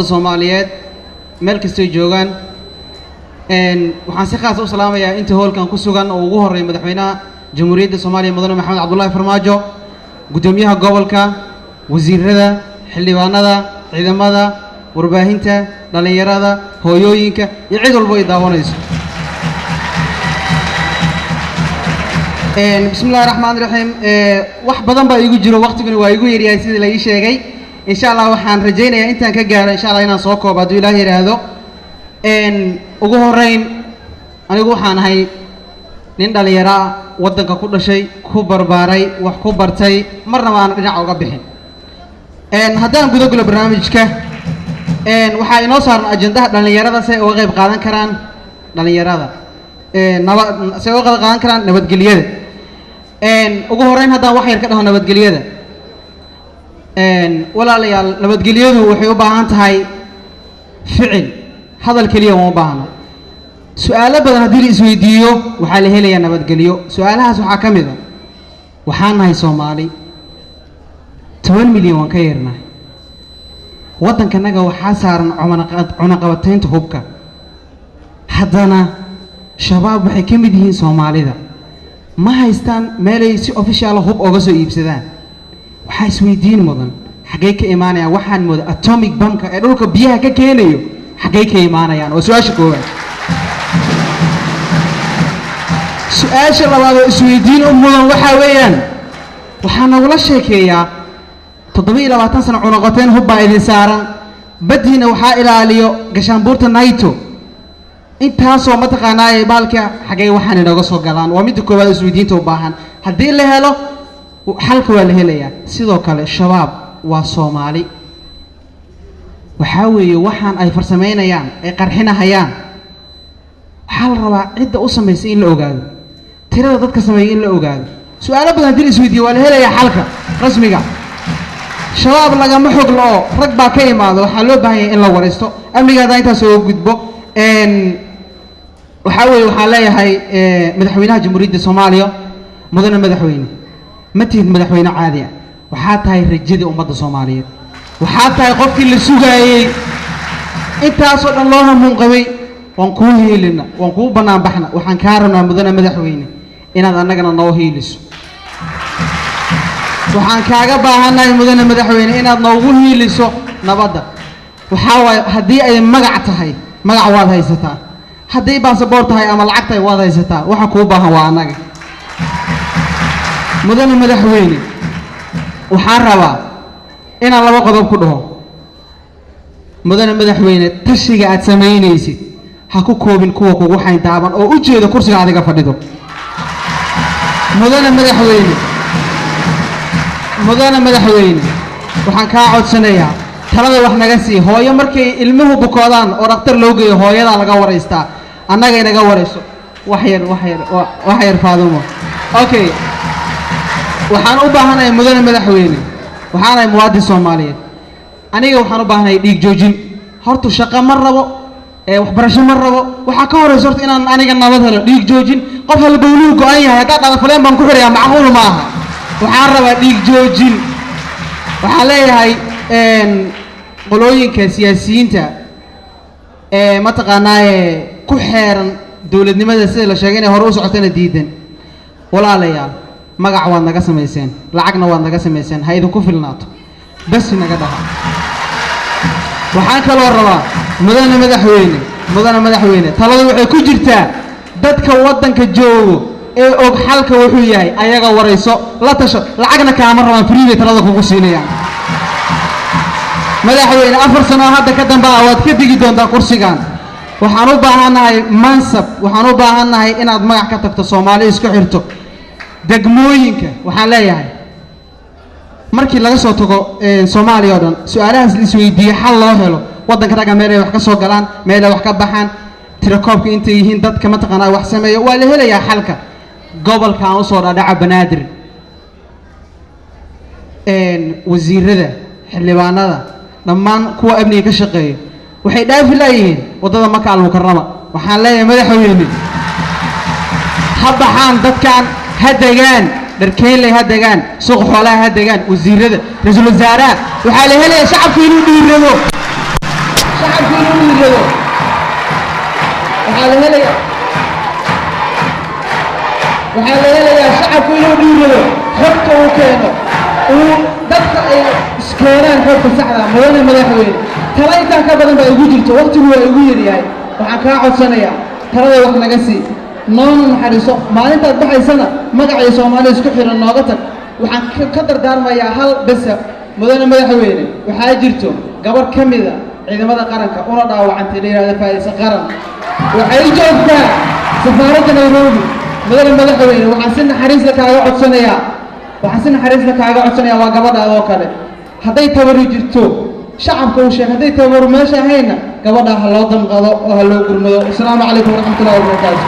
Soomaaliyeed meel kasta joogan waxaan si khaas ah u salaamayaa inta hoolkan ku sugan oo ugu horeeyay madaxweynaha Jamhuuriyadda Soomaaliya Mudane Maxamed Cabdullaahi Farmaajo gudoomiyaha gobolka wasiirada xildhibaanada ciidamada warbaahinta dhalinyarada hooyooyinka iyo cid walba ay daawanayso bismillaahir rahmaanir rahiim wax badan baa igu jiro waqtiguna waa igu yaryahay sidii la ii sheegay إن شاء الله وحن رجينا أنت كجار إن شاء الله هنا صوكوا بدو الله يرهدو أجوه الرين أنا أقول حن هاي نندل يرى ودن كل شيء كبر باري وكبر تاي مرة ما نرجع وقبحين هذا نقول كل برنامج كه وحي نوصل أجندة دل يرى ده سي وغيب قادن كران دل يرى ده نوا سي وغيب قادن كران نبت جليده أجوه الرين هذا وحي كده هو نبت جليده ولا ليال نبت جليده وحيو بعانت هاي فعل هذا الكلية مو بعنا سؤال بدنا ندير إسويديو وحاله لي أنا نبت جليو سؤالها سو حكم إذا وحنا هاي صومالي 8 مليون كيرنا وطن كنا جو حاسر عنقبتين تهبك حدنا شباب بحكم دهين صومالي ذا ما هيستان مالي أوفيشال هوب أوجسو يبسدان waxay isweydiin mudan xagee ka iimaanaya waxaan moodo atomic bomb-ka ee dhulka biyaha ka keenayo xagee ka iimaanayaan oo su'aasha koowaad su'aasha labaad oo isweydiin mudan waxa weeyaan waxaan nagula sheekeeyaa 27 sano cunaqateen hubba idin saaran badina waxa ilaaliyo gashaanbuurta naito intaasoo mataqaanaa baalka xagee waxaan inaga soo galaan waa mid koowaad isweydiinta u baahan haddii la helo حلك ولا هليا سيدو كله شباب وصومالي وحاوي وحن أي فرسمين أيام أي قرحنا هيان حال ربع عدة أصلا بيسين لأوجاد ترى ضدك سمين لأوجاد سؤال بدنا ندير سويدي ولا هليا حلقة رسمي قا شباب لقى محق لا ركبة كيما هذا حلو بهاي إلا ورستو أمريكا ده يتسوق جدبو إن وحاوي وحلايا هاي مدحوينها جمهورية الصومالية مدن مدحوين متى مدحوين عادية وحتى هاي رجدي أمة الصومالية وحتى هاي قفك اللي سجاي أنت أصلا الله من قوي ونكوه لنا ونكوه بنا بحنا وحنكارنا مدن مدحوين إن هذا نجنا نوهي لس وحنكاجا بهنا مدن مدحوين إن هذا نوهي لس نبض وحاول هدي أي مجعت هاي مجع واضح هاي ستا هدي باسبورت هاي أما العقد هاي واضح ستا وحكوبها وانا مدن مدحويني وحاربا إن الله وقضب كله مدن مدحويني تشجع تسمينيسي حكو كوبين كوكو وحين تعبان أو أجي إذا كرسي عادي كفردو مدن مدحويني وحنكاعد سنيا ترى وحنا جسي هو يمركي علمه بقولان ورقتر لوجي هو يلا لقى وريستا أنا جاي لقى وريسو وحير فاضمه أوكي waxaan u baahanahay mudane madaxweyne waxaan muwaadin Soomaaliyeed aniga waxaan u baahanahay dhiig joojin hortu shaqo ma rabo waxbarasho ma rabo waxa ka horeyso horta inaan aniga nabad helo dhiig joojin qof hal bawluhu go'an yahay hadaa dhaqan faleen baan ku xiriyaa macquul ma aha waxaan rabaa dhiig joojin waxaan leeyahay qolooyinka siyaasiyiinta ma taqaanaa ku xeeran dawladnimada sida la sheegay inay hore u socotana diidan walaalayaal magac waad naga sameyseen lacagna waad naga sameyseen ha idinku filnaato bas naga dhaha waxaan kaloo rabaa mudane madaxweyne taladu waxay ku jirtaa dadka wadanka joogo ee og xalka wuxuu yahay ayaga wareyso la tasho lacagna kaama rabaan free talada kugu siinayaan madaxweyne 4 sano hadda ka dambe waad ka digi doontaa kursigan waxaan u baahanahay mansab waxaan u baahanahay inaad magac ka tagto Soomaali isku xirto degmooyinka waxaan leeyahay markii laga soo tago Soomaaliya oo dhan su'aalahaas la isweydiiyay xal loo helo wadanka raga meel ay wax ka soo galaan meel ay wax ka baxaan tirakoobka inta yihiin dadka ma taqaanaa wax sameeyo waa la helayaa xalka gobolka aan u soo dhaadhaca banaadir wasiirada xildhibaanada dhammaan kuwa amniga ka shaqeeya waxay dhaafi leeyihiin wadada Maka al-Mukarrama waxaan leeyahay madaxweyne habaxaan dadkan هدجان دركين لي هدجان سوق حولها هدجان وزيرة رئيس الوزراء وحاله هلا شعب فينو ديرلو waxaa la helayaa shacabku inuu dhiirado xogta uu keeno uu dadka ay iskeenaan xogta saxda mudane madaxweyne tala intaan ka badan baa igu jirto waqtigu waa igu yaryahay waxaan kaa codsanayaa talada wax naga sii noona naxariiso maalintaad baxaysana magacii Soomaaliya isku xiran nooga tag waxaan ka dardaarmayaa hal bas mudane madaxweyne waxaa jirto gabar kamida ciidamada qaranka una dhaawacantay dheeraada Faa'iiso Qaran waxay joogtaa safaaradda Nairobi mudane madaxweyne waxaan si naxariis leh kaaga codsanayaa waa gabadhaada oo kale hadday tabari jirto shacabka uu sheegay hadday tabaru meesha hayna gabadha ha loo damqado oo ha loo gurmado. Assalaamu calaykum waraxmatullaahi wabarakaatuh.